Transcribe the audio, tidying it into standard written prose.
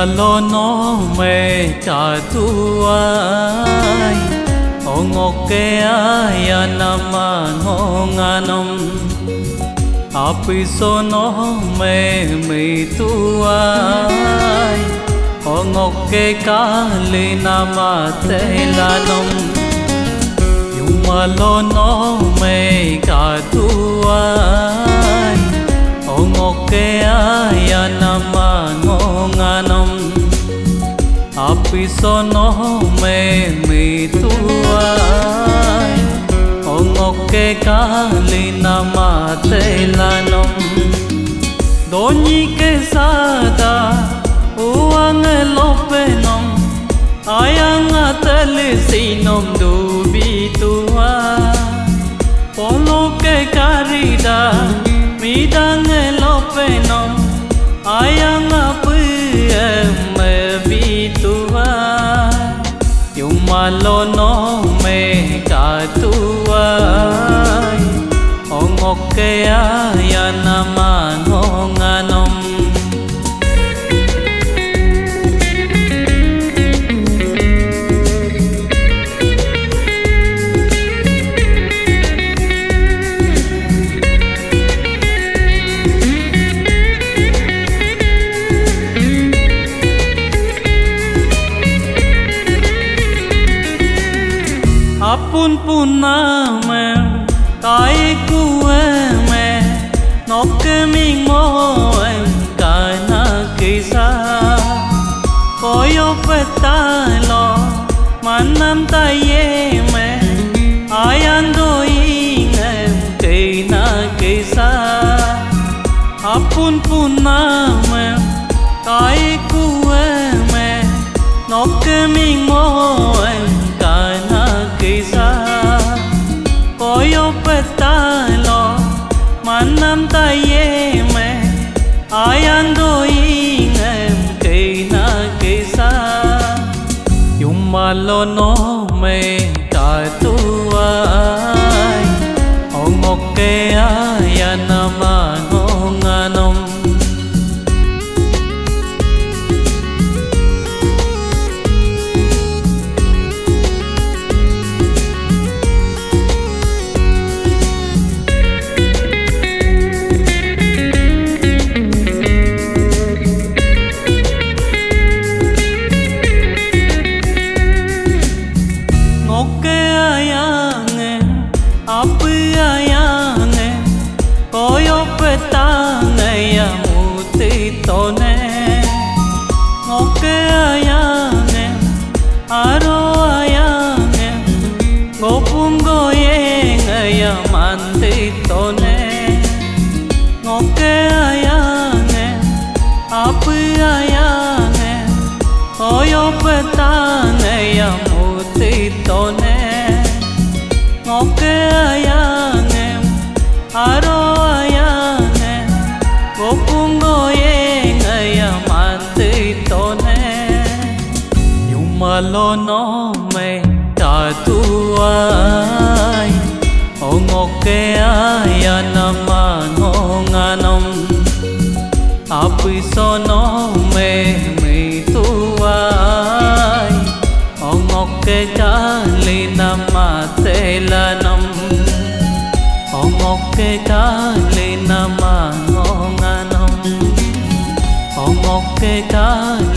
lo nó mê trả tu ai o ngoke ai anama ngonganom apiso no me tu ai o ngoke kali nama telanom lo no me cả tu ai o ngoke ai anama ngonganom apiso no me tu ai o ngoke kali nama telanom doni ke sada uang lopenom ayang atale sinom dubi tua polo ke karida midang lopenom ayang apu me bitua yumalo no me katua ongoke ayanama ngonganom apun puname kai kueme nokke mingoem kana kisa koyo petalo manam tayeme ayando ingem keina kisa apun puname kai kueme nokke mingoem kana kisa koyo petalo manam tayeme ayando ingem keina kisa yumalo no me katuai ongoke ayanama ngonganom tone ngoke ayane aro ayane gopungo yenga mandi tone ngoke ayane apu ayane koyo petane ya muti tone ngoke ayane aro ayane gopungo yumalo no me tatuai ongoke ayanama ngonganom apiso no me tuai ongoke kali nama telanom ongoke kali nama ngonganom ongoke kali